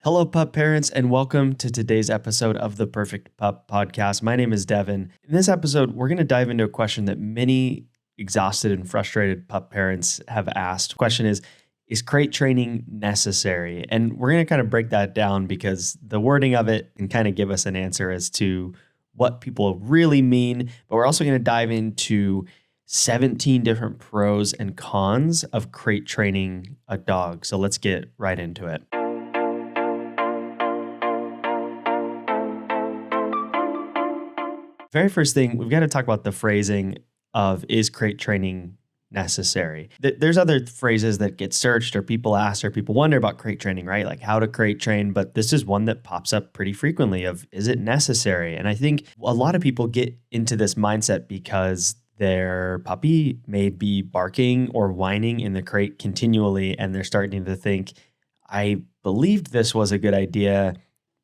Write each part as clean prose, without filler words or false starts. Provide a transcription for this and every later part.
Hello, pup parents, and welcome to today's episode of the Perfect Pup Podcast. My name is Devin. In this episode, we're going to dive into a question that many exhausted and frustrated pup parents have asked. The question is crate training necessary? And we're going to kind of break that down because the wording of it can kind of give us an answer as to what people really mean. But we're also going to dive into 17 different pros and cons of crate training a dog. So let's get right into it. Very first thing, we've got to talk about the phrasing of is crate training necessary? There's other phrases that get searched or people ask or people wonder about crate training, right? Like how to crate train, but this is one that pops up pretty frequently of is it necessary? And I think a lot of people get into this mindset because their puppy may be barking or whining in the crate continually and they're starting to think, I believed this was a good idea,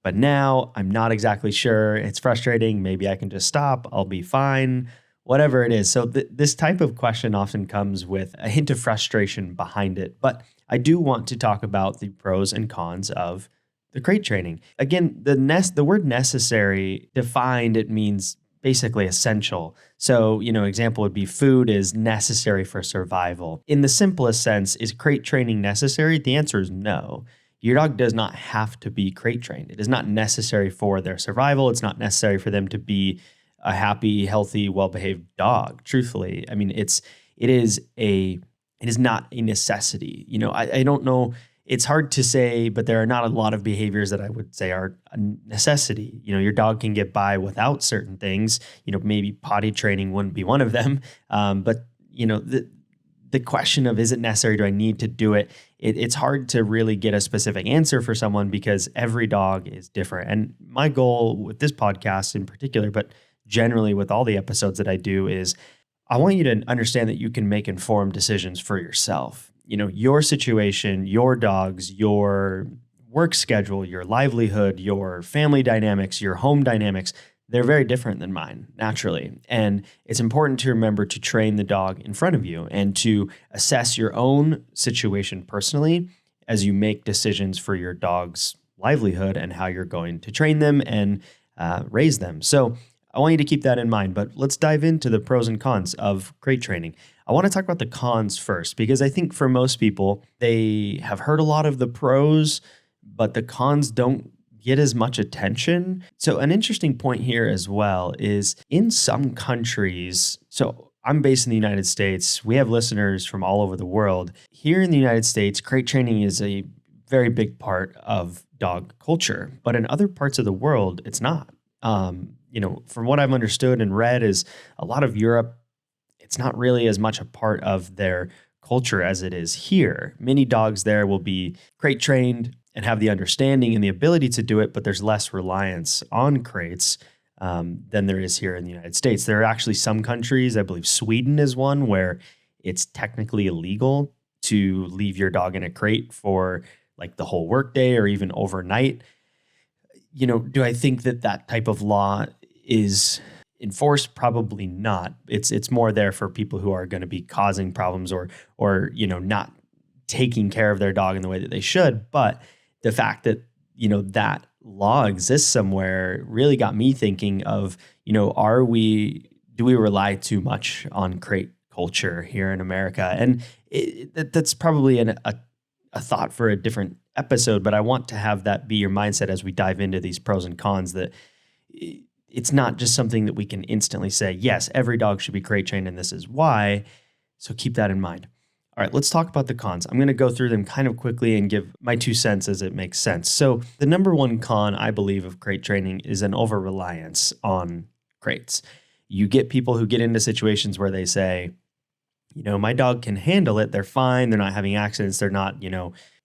but now I'm not exactly sure. It's frustrating. Maybe I can just stop. I'll be fine, whatever it is. So this type of question often comes with a hint of frustration behind it. But I do want to talk about the pros and cons of the crate training. Again, the word necessary defined, it means basically essential. So, example would be food is necessary for survival. In the simplest sense, is crate training necessary? The answer is no. Your dog does not have to be crate trained. It is not necessary for their survival. It's not necessary for them to be a happy, healthy, well-behaved dog. Truthfully, I mean, it is not a necessity. I don't know. It's hard to say, but there are not a lot of behaviors that I would say are a necessity. Your dog can get by without certain things. Maybe potty training wouldn't be one of them. But the question of is it necessary? Do I need to do it? It's hard to really get a specific answer for someone because every dog is different. And my goal with this podcast in particular, but generally with all the episodes that I do, is I want you to understand that you can make informed decisions for yourself. Your situation, your dogs, your work schedule, your livelihood, your family dynamics, your home dynamics, they're very different than mine, naturally. And it's important to remember to train the dog in front of you and to assess your own situation personally as you make decisions for your dog's livelihood and how you're going to train them and raise them. So I want you to keep that in mind, but let's dive into the pros and cons of crate training. I want to talk about the cons first, because I think for most people, they have heard a lot of the pros, but the cons don't get as much attention. So an interesting point here as well is in some countries, so I'm based in the United States, we have listeners from all over the world. Here in the United States, crate training is a very big part of dog culture, but in other parts of the world, it's not. From what I've understood and read is a lot of Europe, it's not really as much a part of their culture as it is here. Many dogs there will be crate trained and have the understanding and the ability to do it, but there's less reliance on crates than there is here in the United States. There are actually some countries, I believe Sweden is one, where it's technically illegal to leave your dog in a crate for like the whole workday or even overnight. Do I think that type of law is enforced? Probably not. It's more there for people who are going to be causing problems or not taking care of their dog in the way that they should. But the fact that that law exists somewhere really got me thinking of do we rely too much on crate culture here in America? And that's probably a thought for a different episode, but I want to have that be your mindset as we dive into these pros and cons, that it's not just something that we can instantly say, yes, every dog should be crate trained and this is why. So keep that in mind. All right, let's talk about the cons. I'm going to go through them kind of quickly and give my 2 cents as it makes sense. So the number one con, I believe, of crate training is an over-reliance on crates. You get people who get into situations where they say, my dog can handle it. They're fine. They're not having accidents. They're not,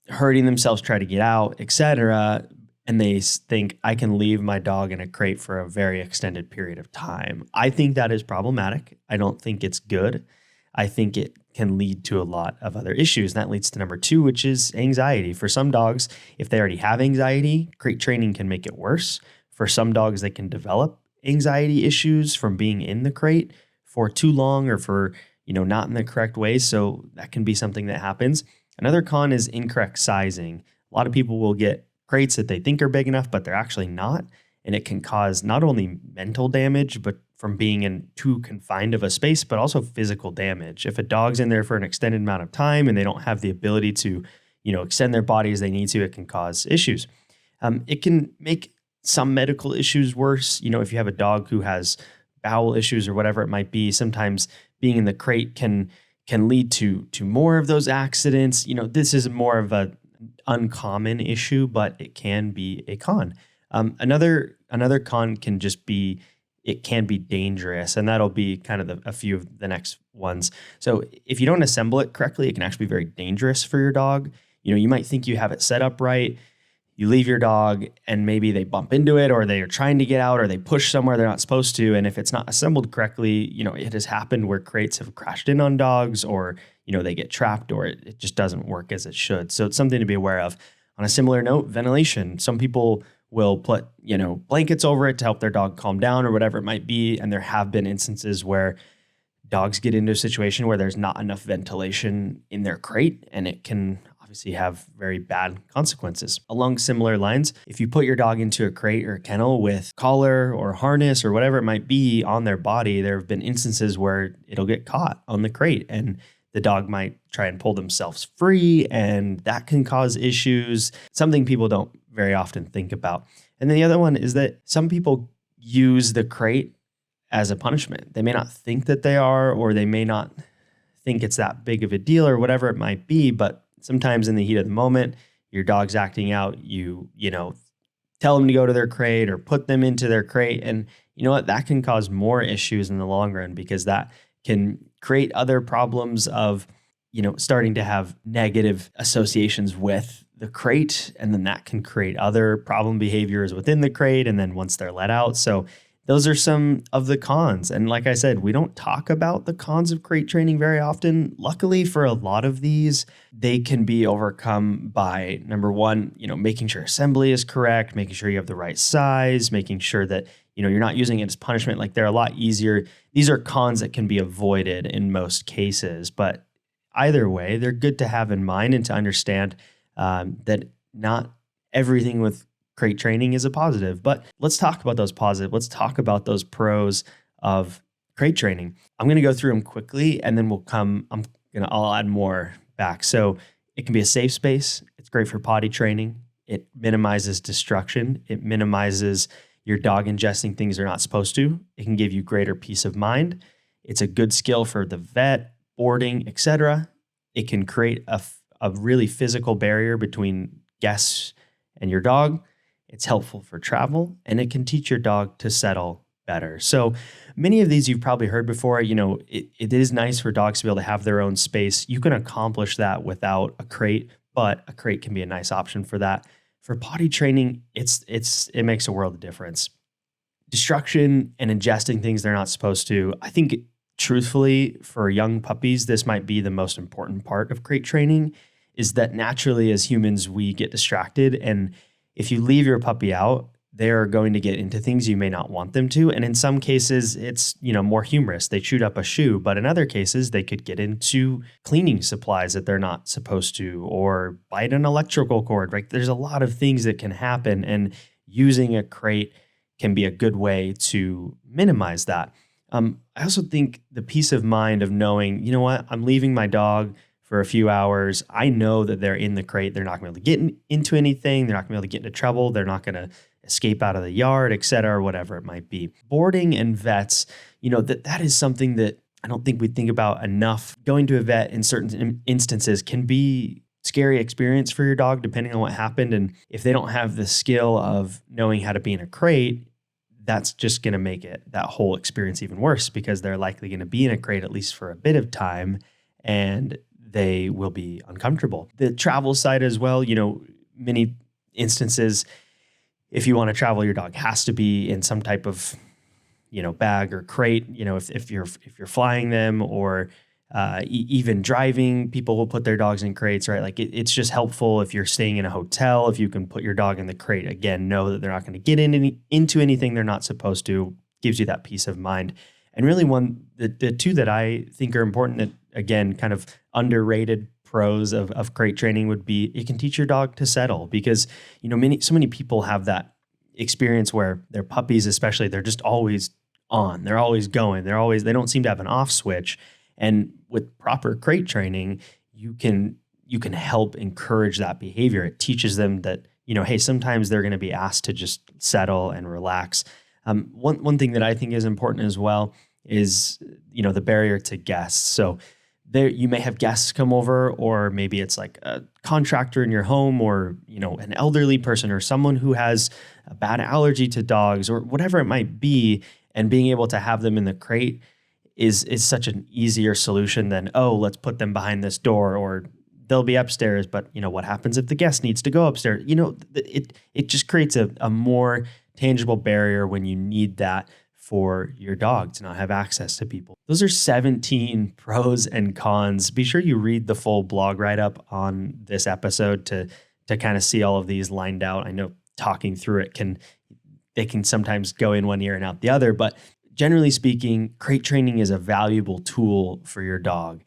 hurting themselves, try to get out, etc. And they think I can leave my dog in a crate for a very extended period of time. I think that is problematic. I don't think it's good. I think it can lead to a lot of other issues. And that leads to number 2, which is anxiety. For some dogs, if they already have anxiety, crate training can make it worse. For some dogs, they can develop anxiety issues from being in the crate for too long or for, not in the correct way. So that can be something that happens. Another con is incorrect sizing. A lot of people will get crates that they think are big enough, but they're actually not. And it can cause not only mental damage, but from being in too confined of a space, but also physical damage. If a dog's in there for an extended amount of time and they don't have the ability to, extend their body as they need to, it can cause issues. It can make some medical issues worse. If you have a dog who has bowel issues or whatever it might be, sometimes being in the crate can lead to more of those accidents. This is more of a uncommon issue, but it can be a con. Another con can just be, it can be dangerous, and that'll be kind of a few of the next ones. So if you don't assemble it correctly, it can actually be very dangerous for your dog. You might think you have it set up right. You leave your dog and maybe they bump into it, or they are trying to get out, or they push somewhere they're not supposed to. And if it's not assembled correctly, it has happened where crates have crashed in on dogs, or, they get trapped, or it just doesn't work as it should. So it's something to be aware of. On a similar note, ventilation. Some people will put, blankets over it to help their dog calm down or whatever it might be. And there have been instances where dogs get into a situation where there's not enough ventilation in their crate, and it can obviously have very bad consequences. Along similar lines, if you put your dog into a crate or a kennel with collar or harness or whatever it might be on their body, there have been instances where it'll get caught on the crate and the dog might try and pull themselves free, and that can cause issues, something people don't very often think about. And then the other one is that some people use the crate as a punishment. They may not think that they are, or they may not think it's that big of a deal or whatever it might be, but sometimes in the heat of the moment, your dog's acting out, you tell them to go to their crate or put them into their crate. And you know what? That can cause more issues in the long run, because that can create other problems of, starting to have negative associations with the crate. And then that can create other problem behaviors within the crate. And then once they're let out. So those are some of the cons. And like I said, we don't talk about the cons of crate training very often. Luckily for a lot of these, they can be overcome by, number one, making sure assembly is correct, making sure you have the right size, making sure that, you're not using it as punishment. Like, they're a lot easier. These are cons that can be avoided in most cases, but either way, they're good to have in mind and to understand that not everything with crate training is a positive. But let's talk about those positive. Let's talk about those pros of crate training. I'm going to go through them quickly, and then I'll add more back. So it can be a safe space. It's great for potty training. It minimizes destruction. It minimizes your dog ingesting things they're not supposed to. It can give you greater peace of mind. It's a good skill for the vet, boarding, etc. It can create a really physical barrier between guests and your dog. It's helpful for travel, and it can teach your dog to settle better. So many of these you've probably heard before. It is nice for dogs to be able to have their own space. You can accomplish that without a crate, but a crate can be a nice option for that. For potty training, it makes a world of difference. Destruction and ingesting things they're not supposed to. I think, truthfully, for young puppies, this might be the most important part of crate training, is that naturally as humans, we get distracted. And if you leave your puppy out, they're going to get into things you may not want them to. And in some cases, it's, more humorous. They chewed up a shoe, but in other cases, they could get into cleaning supplies that they're not supposed to, or bite an electrical cord, right? There's a lot of things that can happen, and using a crate can be a good way to minimize that. I also think the peace of mind of knowing, I'm leaving my dog for a few hours. I know that they're in the crate. They're not going to be able to get into anything. They're not going to be able to get into trouble. They're not going to escape out of the yard, et cetera, or whatever it might be. Boarding and vets, that is something that I don't think we think about enough. Going to a vet in certain instances can be a scary experience for your dog, depending on what happened. And if they don't have the skill of knowing how to be in a crate, that's just going to make that whole experience even worse, because they're likely going to be in a crate at least for a bit of time, and they will be uncomfortable. The travel side as well, many instances, if you want to travel, your dog has to be in some type of, bag or crate. If you're flying them, or even driving, people will put their dogs in crates, right? Like it's just helpful if you're staying in a hotel, if you can put your dog in the crate. Again, know that they're not going to get into anything they're not supposed to. Gives you that peace of mind. And really the two that I think are important, that again, kind of underrated pros of crate training would be it can teach your dog to settle because, so many people have that experience where their puppies, especially, they're just always on, they're always going, they don't seem to have an off switch. And with proper crate training, you can help encourage that behavior. It teaches them that, hey, sometimes they're going to be asked to just settle and relax. One thing that I think is important as well is, the barrier to guests. So there, you may have guests come over, or maybe it's like a contractor in your home, or, an elderly person, or someone who has a bad allergy to dogs, or whatever it might be. And being able to have them in the crate is such an easier solution than, oh, let's put them behind this door, or they'll be upstairs. But what happens if the guest needs to go upstairs? It just creates a more tangible barrier when you need that for your dog to not have access to people. Those are 17 pros and cons. Be sure you read the full blog write-up on this episode to kind of see all of these lined out. I know talking through it can sometimes go in one ear and out the other, but generally speaking, crate training is a valuable tool for your dog.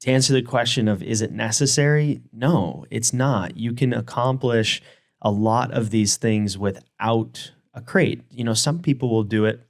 To answer the question of, is it necessary? No, it's not. You can accomplish a lot of these things without a crate. Some people will do it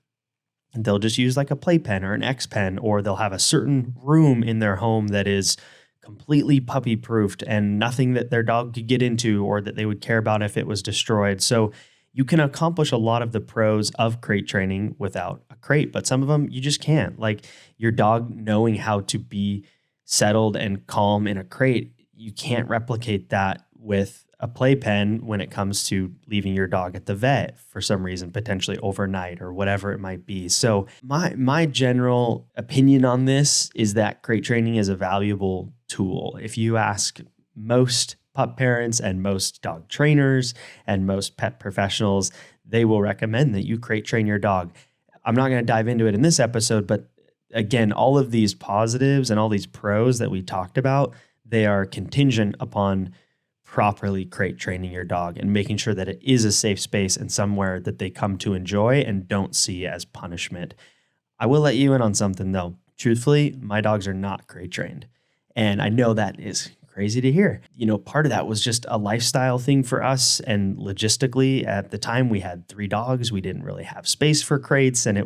and they'll just use like a playpen or an X pen, or they'll have a certain room in their home that is completely puppy proofed and nothing that their dog could get into or that they would care about if it was destroyed. So you can accomplish a lot of the pros of crate training without a crate, but some of them you just can't. Like your dog knowing how to be settled and calm in a crate, you can't replicate that with a playpen when it comes to leaving your dog at the vet for some reason, potentially overnight or whatever it might be. So my general opinion on this is that crate training is a valuable tool. If you ask most pup parents and most dog trainers and most pet professionals, they will recommend that you crate train your dog. I'm not going to dive into it in this episode, but again, all of these positives and all these pros that we talked about, they are contingent upon properly crate training your dog and making sure that it is a safe space and somewhere that they come to enjoy and don't see as punishment. I will let you in on something though. Truthfully, my dogs are not crate trained. And I know that is crazy to hear. Part of that was just a lifestyle thing for us. And logistically, at the time, we had 3 dogs. We didn't really have space for crates. And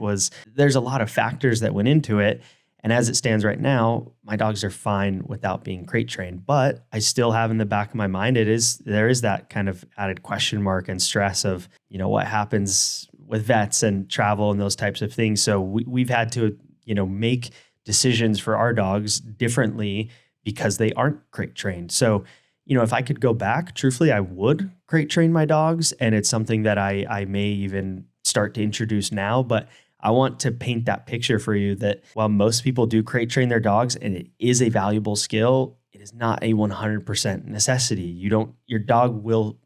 there's a lot of factors that went into it. And as it stands right now, my dogs are fine without being crate trained. But I still have in the back of my mind, there is that kind of added question mark and stress of, what happens with vets and travel and those types of things. So we've had to, make decisions for our dogs differently because they aren't crate trained. So, if I could go back, truthfully, I would crate train my dogs. And it's something that I may even start to introduce now. But I want to paint that picture for you that while most people do crate train their dogs and it is a valuable skill, it is not a 100% necessity. Your dog will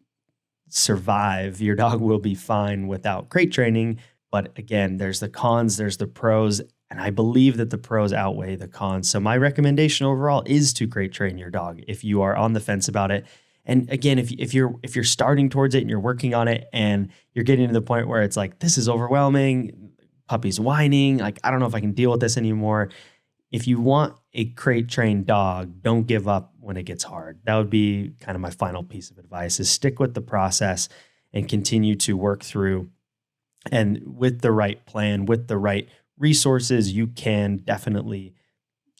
survive. Your dog will be fine without crate training. But again, there's the cons, there's the pros, and I believe that the pros outweigh the cons. So my recommendation overall is to crate train your dog if you are on the fence about it. And again, if you're starting towards it and you're working on it and you're getting to the point where it's like, this is overwhelming, puppy's whining, like, I don't know if I can deal with this anymore. If you want a crate trained dog, don't give up when it gets hard. That would be kind of my final piece of advice, is stick with the process and continue to work through. And with the right plan, with the right resources, you can definitely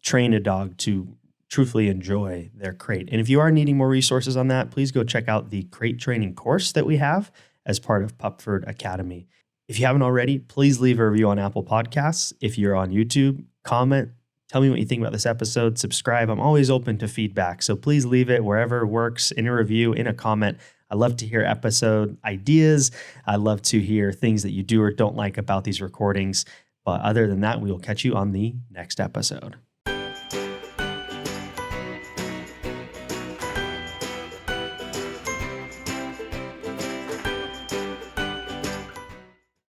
train a dog to truthfully enjoy their crate. And if you are needing more resources on that, please go check out the crate training course that we have as part of Pupford Academy. If you haven't already, please leave a review on Apple Podcasts. If you're on YouTube, comment, tell me what you think about this episode, subscribe. I'm always open to feedback, so please leave it wherever works, in a review, in a comment. I love to hear episode ideas. I love to hear things that you do or don't like about these recordings. But other than that, we will catch you on the next episode.